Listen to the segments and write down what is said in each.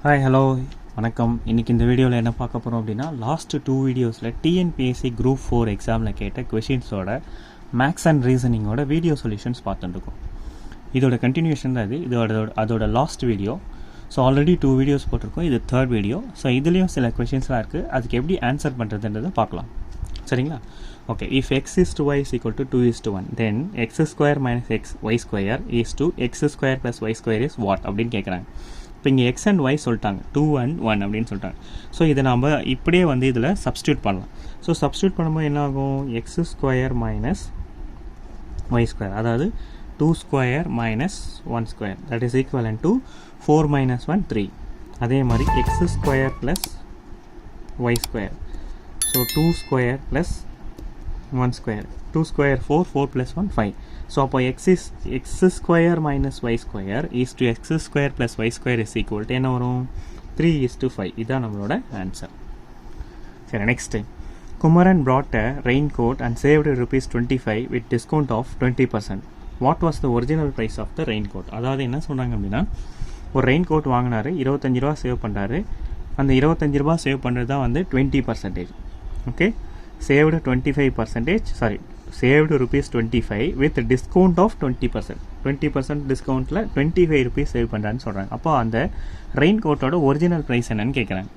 Hi hello வணக்கம். இன்றைக்கி இந்த வீடியோவில் என்ன பார்க்க போகிறோம் அப்படின்னா, லாஸ்ட்டு 2 வீடியோஸில் டிஎன்பிஎஸ்சி குரூப் 4 எக்ஸாமில் கேட்ட கொஷின்ஸோட மேக்ஸ் அண்ட் ரீசனிங்கோட வீடியோ சொல்யூஷன்ஸ் பார்த்துட்டுருக்கோம். இதோட கண்டினியூஷன் தான் அதோட last video. So already 2 videos போட்டிருக்கோம், இது 3rd வீடியோ. ஸோ இதுலேயும் சில கொஷின்ஸ்லாம் இருக்குது, அதுக்கு எப்படி ஆன்சர் பண்ணுறதுன்றதை பார்க்கலாம். சரிங்களா? Okay. If x is to y is equal to 2 is to 1, then x square minus x y square is to x square plus y square is what அப்படின்னு கேட்குறாங்க. இப்போ இங்கே எக்ஸ் அண்ட் ஒய் சொல்லிட்டாங்க, 2 and 1 அப்படின்னு சொல்லிட்டாங்க. So இதை நம்ம இப்படியே இதில் சப்ஸ்டியூட் பண்ணலாம். ஸோ சப்ஸ்டியூட் பண்ணும்போது என்ன ஆகும்? X square minus y square, அதாவது 2 square minus 1 square, that is equivalent to 4 minus 1 3. அதே மாதிரி x square plus y square, so 2 square plus 1 square, 2 square 4, 4 plus 1 5. So அப்போ x square minus y square is to x square plus y square is equal to என்ன வரும்? 3:5. இதுதான் நம்மளோட answer. சரி, next. Kumaran brought a raincoat and saved ₹25 with discount of 20%. What was the original price of the raincoat? அதாவது என்ன சொல்கிறாங்க அப்படின்னா, ஒரு ரெயின் கோட் வாங்கினார், ₹25 சேவ் பண்ணுறாரு. அந்த ₹25 சேவ் பண்ணுறது தான் 20%. Okay, saved 25%, sorry, saved ₹25 with discount of 20%. 20% டிஸ்கவுண்ட்டில் ₹25 save பண்ணுறான்னு சொல்கிறாங்க. அப்போ அந்த ரெயின் கோட்டோட ஒரிஜினல் ப்ரைஸ் என்னன்னு கேட்குறாங்க.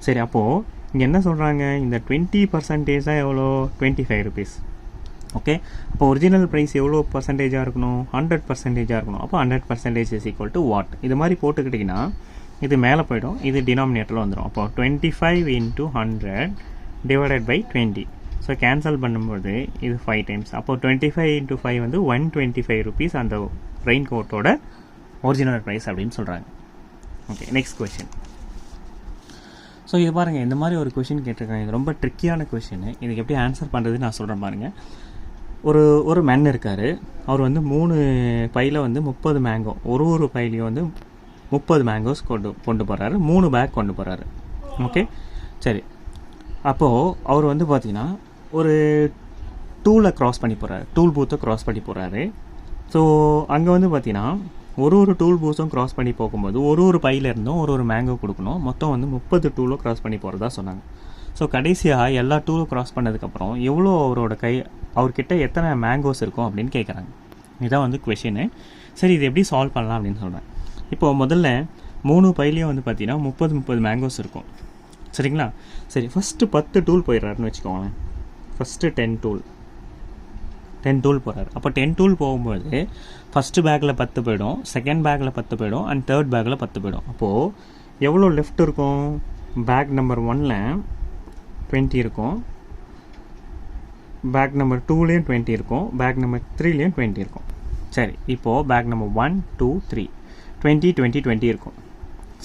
சரி, அப்போது இங்கே என்ன சொல்கிறாங்க? இந்த 20% தான் எவ்வளோ? ₹25. ஓகே, அப்போ ஒரிஜினல் ப்ரைஸ் எவ்வளோ பர்சன்டேஜாக இருக்கணும்? 100% இருக்கணும். அப்போ 100% இஸ் ஈக்குவல் டு வாட்? இது மாதிரி போட்டுக்கிட்டிங்கன்னா இது மேலே போய்டும், இது டினாமினேட்டரில் வந்துடும். அப்போ 25 into 100 divided by 20. So cancel பண்ணும்போது இது 5 times. அப்போ 25 into 5 ₹125 அந்த ரெயின் கோட்டோட ஒரிஜினல் ப்ரைஸ் அப்படின்னு சொல்கிறாங்க. Okay, next question. ஸோ இது பாருங்கள், இந்த மாதிரி ஒரு கொஷின் கேட்டிருக்காங்க. இது ரொம்ப ட்ரிக்கியான கொஷின். இதுக்கு எப்படி ஆன்சர் பண்ணுறது நான் சொல்கிறேன் பாருங்கள். ஒரு மேன் இருக்கார். அவர் 3 பையில் 30 மேங்கோ, ஒரு பையிலையும் 30 மேங்கோஸ் கொண்டு போகிறாரு. 3 பேக் கொண்டு போகிறாரு. ஓகே, சரி. அப்போது அவர் பார்த்தீங்கன்னா ஒரு டூலை க்ராஸ் பண்ணி போகிறாரு, டூல் பூத்தை க்ராஸ் பண்ணி போகிறாரு. ஸோ அங்கே பார்த்தீங்கன்னா ஒரு டூல் பூத்தும் க்ராஸ் பண்ணி போகும்போது ஒரு பையிலேருந்தும் ஒரு மேங்கோ கொடுக்கணும். மொத்தம் 30 டூலும் க்ராஸ் பண்ணி போகிறதா சொன்னாங்க. ஸோ கடைசியாக எல்லா டூலும் க்ராஸ் பண்ணதுக்கப்புறம் எவ்வளோ அவர்கிட்ட எத்தனை மேங்கோஸ் இருக்கும் அப்படின்னு கேட்குறாங்க. இதுதான் கொஷின்னு. சரி, இது எப்படி சால்வ் பண்ணலாம் அப்படின்னு சொல்கிறேன். இப்போது முதல்ல 3 பையிலையும் பார்த்தீங்கன்னா 30 மேங்கோஸ் இருக்கும். சரிங்களா? சரி, ஃபஸ்ட்டு 10 டூல் போயிடுறாருன்னு வச்சுக்கோங்களேன். ஃபஸ்ட்டு 10 டூல் போகிறாரு. அப்போ 10 டூல் போகும்போது ஃபஸ்ட்டு பேக்கில் 10 போயிடும், செகண்ட் பேக்கில் 10 போயிடும், அண்ட் தேர்ட் பேக்கில் 10 போயிடும். அப்போது எவ்வளோ லெஃப்ட் இருக்கும்? பேக் நம்பர் 1ல் 20 இருக்கும், பேக் நம்பர் 2லேயும் 20 இருக்கும், பேக் நம்பர் 3லேயும் 20 இருக்கும். சரி, இப்போது பேக் நம்பர் 1 2 3 20 இருக்கும்.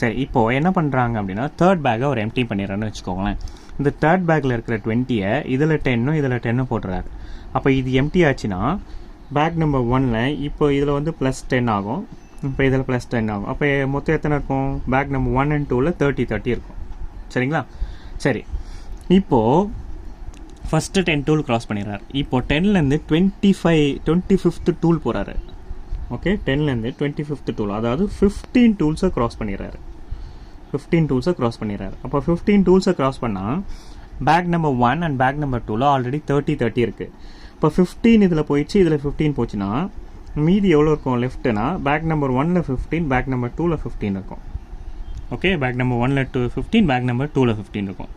சரி, இப்போது என்ன பண்ணுறாங்க அப்படின்னா, தேர்ட் பேக்கை அவர் எம்டி பண்ணிடுறான்னு வச்சுக்கோங்களேன். இந்த தேர்ட் பேக்கில் இருக்கிற 20-ஐ இதில் 10 போட்டுறாரு. அப்போ இது எம்டி ஆச்சுன்னா பேக் நம்பர் 1ல் இப்போ இதில் +10 ஆகும், இப்போ இதில் +10 ஆகும். அப்போ மொத்தம் எத்தனை இருக்கும்? பேக் நம்பர் 1 and 2ல் 30 இருக்கும். சரிங்களா? சரி, இப்போது ஃபஸ்ட்டு 10 டூல் க்ராஸ் பண்ணிடுறாரு. இப்போது 10லேருந்து 25th டூல் போகிறாரு. ஓகே, 10லேருந்து 25th டூல், அதாவது 15 டூல்ஸை க்ராஸ் பண்ணிடுறாரு. 15 டூல்ஸை க்ராஸ் பண்ணிடுறாரு. அப்போ 15 டூல்ஸை க்ராஸ் பண்ணால் bag number 1 and bag number 2ல் ஆல்ரெடி 30 இருக்குது. இப்போ 15 இதில் போயிடுச்சு, இதில் 15 போச்சுன்னா மீதி எவ்வளோ இருக்கும் லெஃப்ட்டுனா? பேக் நம்பர் 1ல் 15, பேக் நம்பர் 2ல் 15 இருக்கும். ஓகே, பேக் நம்பர் 1ல் 15, பேக் நம்பர் 2ல் 15 இருக்கும்.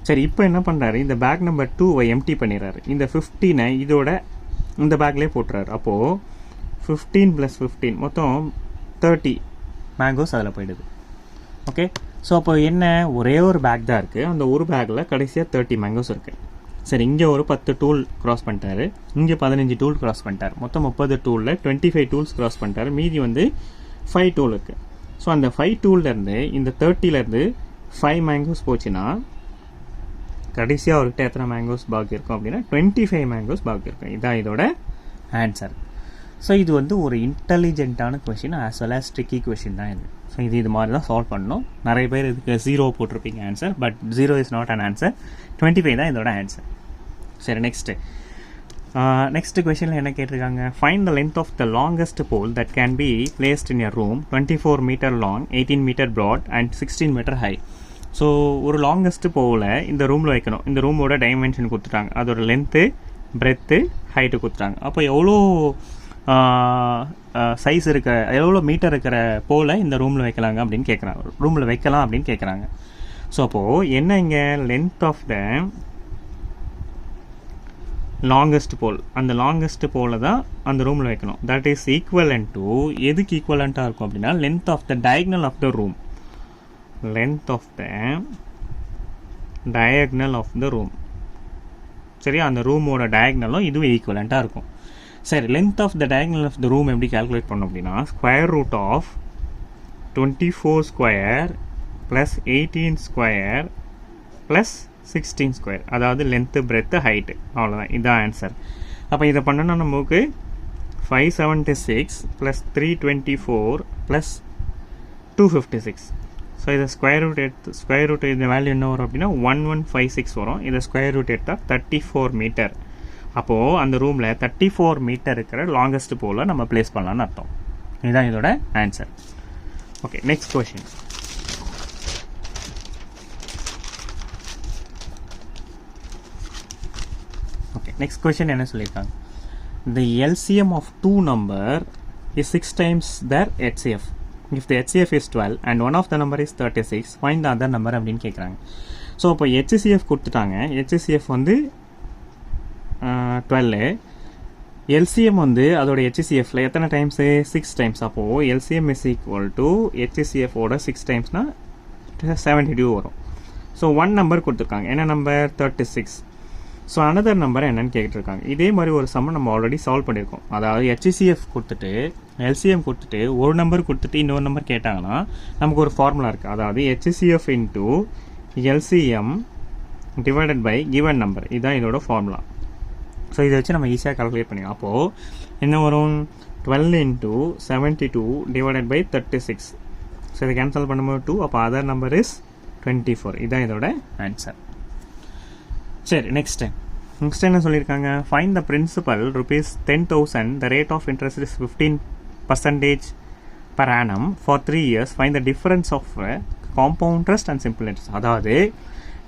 சரி, இப்போ என்ன பண்ணுறாரு? இந்த பேக் நம்பர் 2வை எம்டி பண்ணிடுறாரு. இந்த 15-ஐ இதோட இந்த பேக்லேயே போட்டுறாரு. அப்போது 15 + 15 மொத்தம் 30 மேங்கோஸ் அதில் போயிடுது. ஓகே, ஸோ அப்போ என்ன? ஒரே ஒரு பேக் தான் இருக்குது. அந்த ஒரு பேக்கில் கடைசியாக 30 மேங்கோஸ் இருக்குது. சரி, இங்கே ஒரு 10 டூல் க்ராஸ் பண்ணிட்டாரு, இங்கே 15 டூல் க்ராஸ் பண்ணிட்டார். மொத்தம் 30 டூலில் 25 டூல்ஸ் க்ராஸ் பண்ணிட்டார். மீதி 5 டூல் இருக்குது. ஸோ அந்த 5 டூல்லேருந்து இந்த 30லேருந்து 5 மேங்கோஸ் போச்சுன்னா கடைசியாக அவர்கிட்ட எத்தனை மேங்கோஸ் பாக்கி இருக்கும் அப்படின்னா 25 மேங்கோஸ் பாக்கி இருக்கும். இதுதான் இதோட ஆன்சர். ஸோ இது ஒரு இன்டெலிஜென்ட்டான question, as well as tricky question தான் இது. ஸோ இது மாதிரி தான் சால்வ் பண்ணணும். நிறைய பேர் இதுக்கு 0 போட்டிருப்பீங்க answer, but 0 is not an answer. 25 தான் இதோட ஆன்சர். சரி, நெக்ஸ்ட்டு நெக்ஸ்ட் கொஷனில் என்ன கேட்டிருக்காங்க, find the length of the longest pole that can be placed in your room 24 metre long, 18 metre broad and 16 metre high. So ஒரு longest போல இந்த ரூமில் வைக்கணும். இந்த ரூமோட டைமென்ஷன் கொடுத்துட்டாங்க, அதோட லென்த்து, பிரெத்து, ஹைட்டு கொடுத்துட்டாங்க. அப்போ எவ்வளோ சைஸ் இருக்கிற, எவ்வளோ மீட்டர் இருக்கிற போல் இந்த ரூமில் வைக்கலாங்க அப்படின்னு கேட்குறாங்க, ரூமில் வைக்கலாம் அப்படின்னு கேட்குறாங்க. ஸோ அப்போது என்ன இங்கே லென்த் ஆஃப் த லாங்கஸ்ட் போல், அந்த லாங்கஸ்ட் போல தான் அந்த ரூமில் வைக்கணும். தட் இஸ் ஈக்குவலன்ட் டு, எதுக்கு ஈக்குவலண்ட்டாக இருக்கும் அப்படின்னா length of the diagonal of the room, length of the diagonal of the room. சரியா, அந்த ரூமோட டயக்னலும் இதுவும் ஈக்குவலண்ட்டாக இருக்கும். சரி, length of the diagonal of the room எப்படி கால்குலேட் பண்ணோம் அப்படின்னா square root of 24 square plus 18 square plus 16 square, அதாவது லென்த்து, பிரெத்து, ஹைட்டு, அவ்வளோதான். இதுதான் ஆன்சர். அப்போ இதை பண்ணோன்னா நமக்கு 576 ப்ளஸ் 324 ப்ளஸ் 256. ஸோ இதை ஸ்கொயர் ரூட் இந்த வேல்யூ என்ன வரும் அப்படின்னா 1156 வரும். இதை ஸ்கொயர் ரூட் எடுத்தால் 34 மீட்டர். அப்போது அந்த ரூமில் 34 மீட்டர் இருக்கிற லாங்கஸ்ட் போல் நம்ம பிளேஸ் பண்ணலான்னு அர்த்தம். இதுதான் இதோட answer. Okay, next question. Next question என்ன சொல்லியிருக்காங்க, the LCM of two number is 6 times their HCF. If the HCF is 12 and one of the number is 36, find the other number அப்படின்னு கேட்குறாங்க. So இப்போ HCF கொடுத்துட்டாங்க, HCF வந்து 12, LCM வந்து அதோட HCFல எத்தனை டைம்ஸு 6 டைம்ஸ். அப்போது LCM is equal to HCF ஓட 6 டைம்ஸ்னா 72 வரும். ஸோ ஒன் நம்பர் கொடுத்துருக்காங்க, என்ன நம்பர் 36. ஸோ அனதர் நம்பர் என்னன்னு கேட்டுருக்காங்க. இதே மாதிரி ஒரு சம்ம நம்ம ஆல்ரெடி சால்வ் பண்ணியிருக்கோம். அதாவது HCF கொடுத்துட்டு LCM கொடுத்துட்டு ஒரு நம்பர் கொடுத்துட்டு இன்னொரு நம்பர் கேட்டாங்கன்னா நமக்கு ஒரு ஃபார்முலா இருக்குது. அதாவது HCF into LCM divided by given number, இதுதான் இதோட ஃபார்முலா. ஸோ இதை வச்சு நம்ம ஈஸியாக கால்குலேட் பண்ணிக்கலாம். அப்போது என்ன வரும், 12 இன்ட்டு 72 டிவைடட் பை 36. ஸோ இதை கேன்சல் பண்ணும்போது 2, அப்போ அதர் நம்பர் இஸ் 24. இதுதான் இதோட ஆன்சர். சரி, நெக்ஸ்ட் என்ன சொல்லியிருக்காங்க, find the principal rupees 10,000, the rate of interest is 15% per annum for 3 years, find the difference of compound interest and simple interest. அதாவது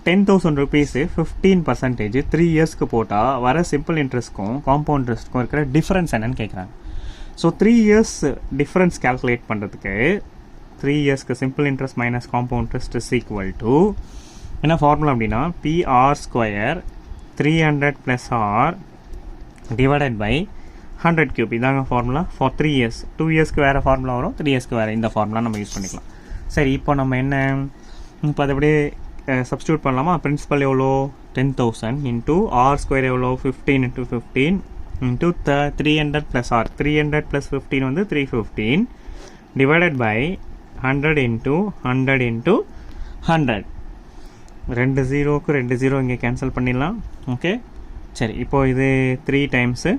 10,000 rupees 15% 3 இயர்ஸ்க்கு போட்டால் வர சிம்பிள் இன்ட்ரெஸ்ட்க்கும் காம்பவுண்ட் இன்ட்ரெஸ்ட்க்கும் இருக்கிற டிஃப்ரென்ஸ் என்னன்னு கேட்குறாங்க. ஸோ 3 இயர்ஸ் டிஃப்ரென்ஸ் கேல்குலேட் பண்ணுறதுக்கு 3 இயர்ஸ்க்கு simple interest minus compound interest is equal to என்ன ஃபார்முலா அப்படின்னா PR square 300 plus R divided by 100 cube. இதாங்க ஃபார்முலா ஃபார் 3 இயர்ஸ். 2 இயர்ஸ்க்கு வேறு ஃபார்முலா வரும், 3 இயர்ஸ்க்கு வேறு இந்த ஃபார்முலா நம்ம யூஸ் பண்ணிக்கலாம். சரி, இப்போ நம்ம என்ன, இப்போ அதை அப்படியே சப்ஸ்டியூட் பண்ணலாமா. பிரின்சிபல் எவ்வளோ 10,000 இன்ட்டு R ஸ்கொயர் எவ்வளோ 15 into 15 into 300 plus R, 300 plus 15 வந்து 315 டிவைடட் பை 100 இன்ட்டு 100 இன்ட்டு 100. 2 0க்கு 2 0 இங்கே கேன்சல் பண்ணிடலாம். ஓகே, சரி, இப்போது இது 3 டைம்ஸு,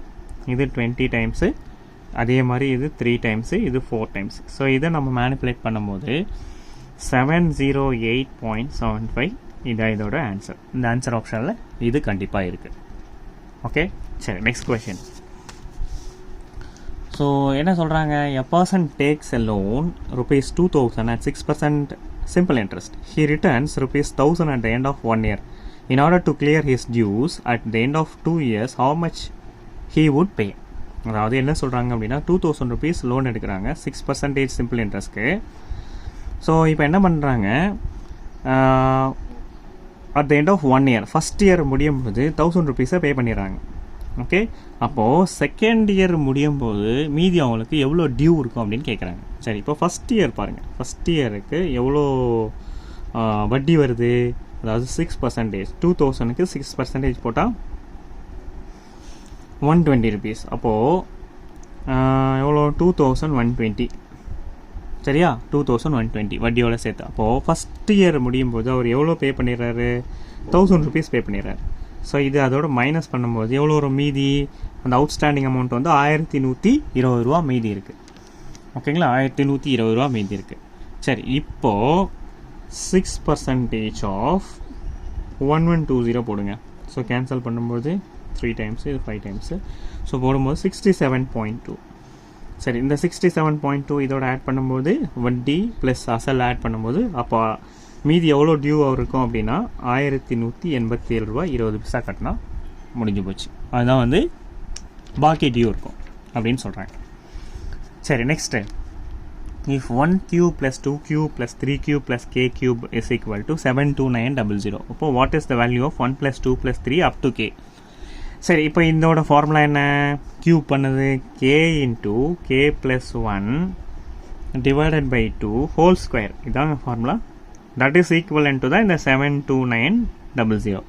இது 20 டைம்ஸு, அதே மாதிரி இது 3 டைம்ஸு, இது 4 டைம்ஸ். ஸோ இதை நம்ம மேனிப்புலேட் பண்ணும்போது 708.75 இதான் இதோட ஆன்சர். இந்த ஆன்சர் ஆப்ஷனில் இது கண்டிப்பாக இருக்குது. ஓகே, சரி, நெக்ஸ்ட் கொஷின். ஸோ என்ன சொல்கிறாங்க, a person takes a loan ₹2,000 at 6% simple interest. He returns ₹1,000 at the end of 1 year. In order to clear his dues at the end of 2 years, how much he would pay? அதாவது என்ன சொல்கிறாங்க அப்படின்னா ₹2,000 loan எடுக்கிறாங்க 6% simple இன்ட்ரெஸ்ட்க்கு. So இப்போ என்ன பண்ணுறாங்க, at the end of 1 year, first year முடியும் போது ₹1,000 பே பண்ணிடுறாங்க. ஓகே, அப்போது செகண்ட் இயர் முடியும் போது மீதி அவங்களுக்கு எவ்வளோ டியூ இருக்கும் அப்படின்னு கேட்குறாங்க. சரி, இப்போ ஃபஸ்ட் இயர் பாருங்கள், ஃபஸ்ட் இயருக்கு எவ்வளோ வட்டி வருது, அதாவது 6%. 2,000க்கு 6% போட்டால் ₹120. அப்போது எவ்வளோ 2,120. சரியா, 2,120 வட்டியோட சேர்த்து. அப்போது ஃபஸ்ட் இயர் முடியும் போது அவர் எவ்வளோ பே பண்ணிடுறாரு, ₹1,000 பே பண்ணிடுறாரு. ஸோ இது அதோட மைனஸ் பண்ணும்போது எவ்வளோ ஒரு மீதி, அந்த அவுட்ஸ்டாண்டிங் அமௌண்ட் வந்து ₹1,120 மீதி இருக்குது. ஓகேங்களா, ₹1,120 மீதி இருக்குது. சரி, இப்போது 6% ஆஃப் 1120 போடுங்க. ஸோ கேன்சல் பண்ணும்போது 3 டைம்ஸு இது 5 டைம்ஸு. ஸோ போடும்போது 67.2. சரி, இந்த 67.2 இதோட ஆட் பண்ணும்போது வட்டி ப்ளஸ் அசல் ஆட் பண்ணும்போது அப்போ மீதி எவ்வளோ டியூ இருக்கும் அப்படின்னா 1187 ரூபா 20 பைசா கட்டினா முடிஞ்சு போச்சு. அதுதான் வந்து பாக்கி டியூ இருக்கும் அப்படின்னு சொல்கிறாங்க. சரி, next if 1 cube plus 2 cube plus 3 cube plus k cube is equal to 72900. அப்போ what is the value of 1 plus 2 plus 3 up to k? சரி, இப்போ இதோட ஃபார்முலா என்ன? கியூப் பண்ணது k into k plus 1 divided by 2 whole square. இதாங்க formula. that is equivalent to தான் இந்த 72900.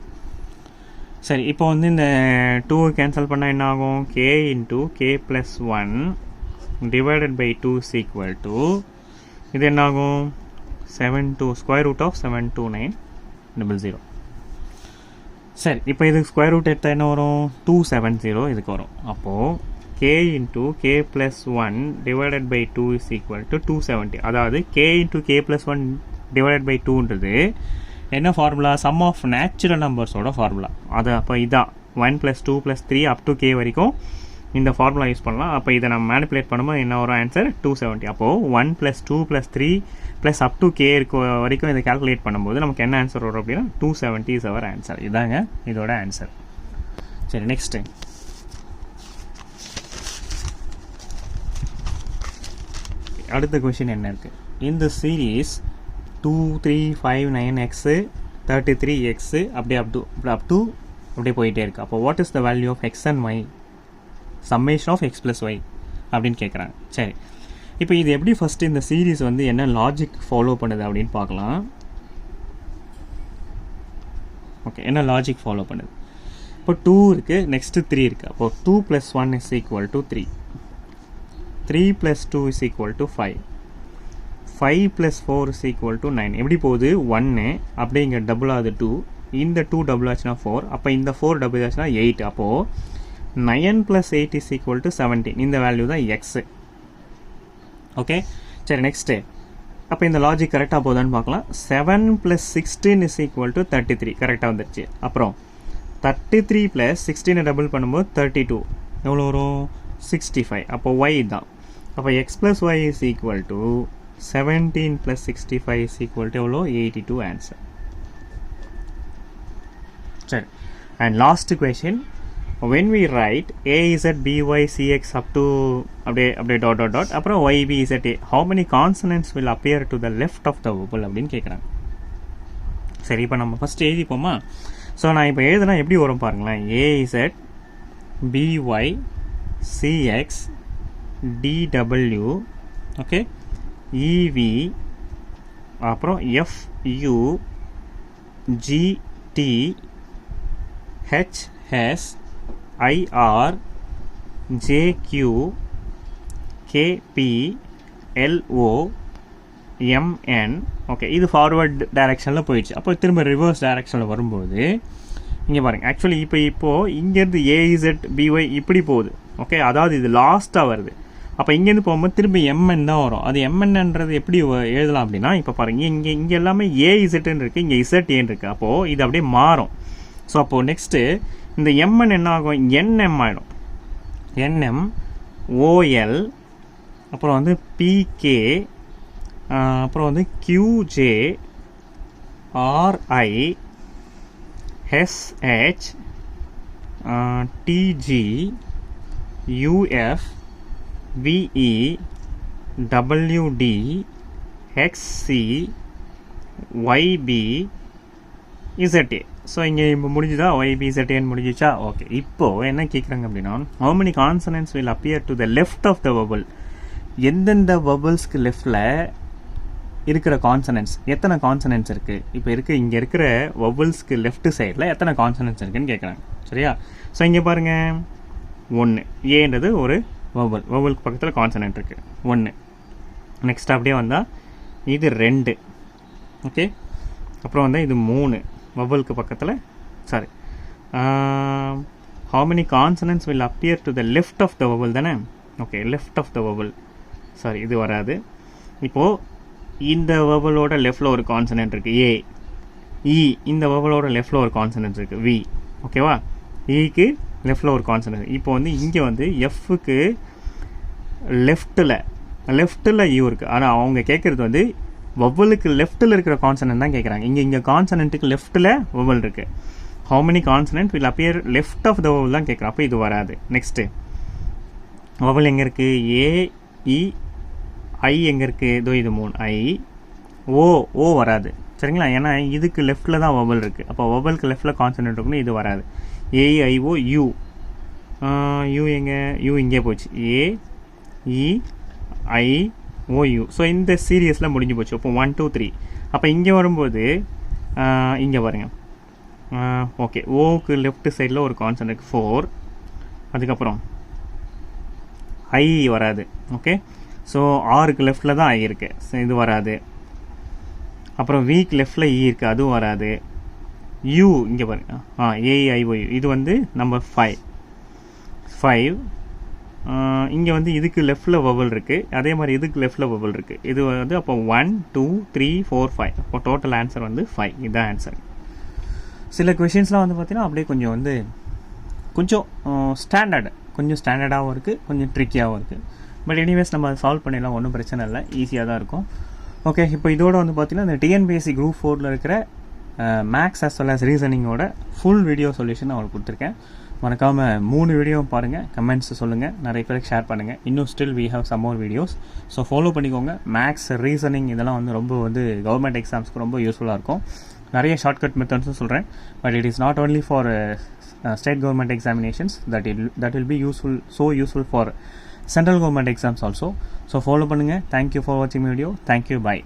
சரி, இப்போ வந்து இந்த 2 கேன்சல் பண்ணால் என்ன ஆகும்? k into k plus 1 divided by 2 is equal to இது என்ன ஆகும்? 7 square root of 72900. சரி, இப்போ இதுக்கு ஸ்கொயர் ரூட் எடுத்தால் என்ன வரும்? 270 இதுக்கு வரும். அப்போது k into k plus 1 divided by 2 is equal to 270. அதாவது k into k plus 1 divided by 2ன்றது என்ன ஃபார்முலா? சம் ஆஃப் நேச்சுரல் நம்பர்ஸோட ஃபார்முலா. அது அப்போ இதான் 1 plus 2 plus 3 up to k வரைக்கும் இந்த ஃபார்முலா யூஸ் பண்ணலாம். அப்போ இதை நம்ம மேனிப்புலேட் பண்ணும்போது என்ன வரும்? ஆன்சர் 270. அப்போது 1 plus 2 plus 3 plus up to k இருக்க வரைக்கும் இதை கால்குலேட் பண்ணும்போது நமக்கு என்ன ஆன்சர் வரும் அப்படின்னா 270 இஸ் அவர் ஆன்சர். இதாங்க இதோட ஆன்சர். சரி, நெக்ஸ்ட்டு அடுத்த கொஷின் என்ன இருக்குது? இந்த சீரீஸ் 2 3 5 9x 33x அப்படியே அப் டு அப்படியே போயிட்டே இருக்குது. அப்போ what is the value of X and Y summation of X plus Y அப்படின்னு கேட்குறாங்க. சரி, இப்போ இது எப்படி ஃபஸ்ட்டு இந்த சீரீஸ் வந்து என்ன லாஜிக் ஃபாலோ பண்ணுது அப்படின்னு பார்க்கலாம். ஓகே, என்ன லாஜிக் ஃபாலோ பண்ணுது? இப்போ 2 இருக்குது, நெக்ஸ்ட்டு 3 இருக்குது. அப்போது 2 + 1 is equal to 3. 3 + 2 is equal to 5. 5 + 4 is equal to 9. எப்படி போகுது? 1 அப்படியே இங்கே டபுள் ஆகுது 2. இந்த 2 டபுள் ஆச்சுன்னா 4. அப்போ இந்த 4 டபுள் ஆச்சுன்னா 8. அப்போது 9 + 8 is equal to 17. இந்த வேல்யூ தான் எக்ஸு. ஓகே, சரி, நெக்ஸ்ட்டு அப்போ இந்த லாஜிக் கரெக்டாக போகுதான்னு பார்க்கலாம். 7 + 16 is equal to 33. கரெக்டாக வந்துடுச்சு. அப்புறம் 33 + 16 டபுள் பண்ணும்போது 32 எவ்வளோ வரும்? 65. அப்போ ஒய் தான். அப்போ X + Y is equal to 17 + 65 is equal to எவ்வளோ? 82 ஆன்சர். சரி, and last question, when we write a z b y c x up to அப்படியே dot dot dot அப்புறம் y b z a, how many consonants will appear to the left of the vowel அப்படின்னு கேட்குறாங்க. சரி, இப்போ நம்ம first எழுதிப்போமா? So நான் இப்போ எழுதுனா எப்படி வரும் பாருங்களேன். a z b y c x d w, okay, e v, அப்புறம் f u g t h s IR JQ KP LO MN. Okay, இது ஃபார்வர்ட் டைரெக்ஷனில் போயிடுச்சு. அப்போ திரும்ப ரிவர்ஸ் டைரெக்ஷனில் வரும்போது இங்கே பாருங்கள், ஆக்சுவலி இப்போது இங்கேருந்து ஏஇசட் பிஒய் இப்படி போகுது. ஓகே, அதாவது இது லாஸ்ட்டாக வருது. அப்போ இங்கேருந்து போகும்போது திரும்பி எம்என் தான் வரும். அது எம்என்ன்றது எப்படி எழுதலாம் அப்படின்னா, இப்போ பாருங்கள், இங்கே எல்லாமே ஏஇசட்னு இருக்குது, இங்கே இசட்ஏன்னு இருக்குது. அப்போது இது அப்படியே மாறும். ஸோ அப்போது நெக்ஸ்ட்டு இந்த எம்என் என்ன ஆகும்? என்எம் ஆகிடும். என்எம் ஓஎல், அப்புறம் வந்து பிகே, அப்புறம் வந்து QJ RI SH TG UF VE WD XC YB ZA. So இங்கே இப்போ முடிஞ்சுதா? ஒய்பி இசட்ஏன்னு முடிஞ்சிச்சா? ஓகே, இப்போது என்ன கேட்குறாங்க அப்படின்னா, how many consonants will appear to the left of the vowel? எந்தெந்த வவல்ஸ்க்கு லெஃப்டில் இருக்கிற கான்சனன்ட்ஸ், எத்தனை கான்சனன்ட்ஸ் இருக்குது? இப்போ இங்கே இருக்கிற வவல்ஸ்க்கு லெஃப்ட் சைடில் எத்தனை கான்சனன்ட்ஸ் இருக்குதுன்னு கேட்குறாங்க. சரியா? ஸோ இங்கே பாருங்கள், 1 ஏன்றது ஒரு வவலுக்கு பக்கத்தில் கான்சனன்ட் இருக்குது 1. நெக்ஸ்ட் அப்படியே வந்தால் இது 2. ஓகே, அப்புறம் வந்தால் இது 3 வவலுக்கு பக்கத்தில். Sorry, how many consonants will appear to the left of the vowel தானே? Okay, left of the vowel. Sorry, இது வராது. இப்போது இந்த வவலோட லெஃப்டில் ஒரு கான்சனன்ட் இருக்குது ஏ. இ இந்த வவலோட லெஃப்டில் ஒரு கான்சனன்ட் இருக்குது வி. ஓகேவா? ஈக்கு லெஃப்ட்டில் ஒரு கான்சனன்ட். இப்போ வந்து இங்கே வந்து எஃப்க்கு லெஃப்ட்டில் யூ இருக்குது. ஆனால் அவங்க கேட்குறது வந்து வவலுக்கு லெஃப்ட்டில் இருக்கிற கான்சனன்ட் தான் கேட்குறாங்க. இங்கே கான்சனன்ட்டுக்கு லெஃப்ட்டில் வவல் இருக்குது. How many consonant will appear left of the vowel தான் கேட்குறோம். அப்போ இது வராது. நெக்ஸ்ட்டு வவல் எங்கே இருக்குது? ஏ இ ஐ எங்கே இருக்குது? இதோ இது 3 ஐ. ஓ வராது சரிங்களா, ஏன்னா இதுக்கு லெஃப்ட்டில் தான் வவல் இருக்குது. அப்போ வவலுக்கு லெஃப்ட்டில் கான்சனன்ட் இருக்குன்னு இது வராது. AEIO you. யூ எங்கே? யூ இங்கே போச்சு. ஏஇஐஓயு. ஸோ இந்த சீரியஸில் முடிஞ்சு போச்சு. அப்போ 1 2 3. அப்போ இங்கே வரும்போது இங்கே பாருங்க. ஓகே, ஓக்கு லெஃப்ட் சைடில் ஒரு கான்சனன்ட் 4. அதுக்கப்புறம் ஐ வராது. ஓகே, ஸோ ஆருக்கு லெஃப்டில் தான் ஐ இருக்குது. ஸோ இது வராது. அப்புறம் வீக் லெஃப்டில் இ இருக்குது, அதுவும் வராது. யூ இங்கே பாருங்க. ஏஐஓயு இது வந்து நம்பர் 5. இங்கே வந்து இதுக்கு லெஃப்டில் வவல் இருக்குது, அதே மாதிரி இதுக்கு லெஃப்டில் வவல் இருக்குது. இது வந்து அப்போ 1 2 3 4 5. அப்போ டோட்டல் ஆன்சர் வந்து 5. இதுதான் ஆன்சர். சில கொஷின்ஸ்லாம் வந்து பார்த்தீங்கன்னா அப்படியே கொஞ்சம் ஸ்டாண்டர்டாகவும் இருக்குது, கொஞ்சம் ட்ரிக்கியாகவும் இருக்குது. பட் எனிவேஸ் நம்ம அதை சால்வ் பண்ணிடலாம், ஒன்றும் பிரச்சனை இல்லை, ஈஸியாக தான் இருக்கும். ஓகே, இப்போ இதோட வந்து பார்த்தீங்கன்னா இந்த டிஎன்பிஎஸ்சி குரூப் 4ல் இருக்கிற மேக்ஸ் as well as ரீசனிங்கோட ஃபுல் வீடியோ சொல்யூஷன் நான் உங்களுக்கு கொடுத்துருக்கேன். மறக்காமல் 3 வீடியோவும் பாருங்கள், கமெண்ட்ஸ் சொல்லுங்கள், நிறைய பேருக்கு ஷேர் பண்ணுங்கள். இன்னும் still we have some more videos. So follow பண்ணிக்கோங்க. மேக்ஸ், ரீசனிங் இதெல்லாம் வந்து ரொம்ப கவர்மெண்ட் எக்ஸாம்ஸ்க்கு ரொம்ப யூஸ்ஃபுல்லாக இருக்கும். நிறைய ஷார்ட்கட் மெத்தட்ஸும் சொல்கிறேன். But it is not only for state government examinations, that will be useful for central government exams also. So follow பண்ணுங்கள். Thank you for watching my video. Thank you. Bye.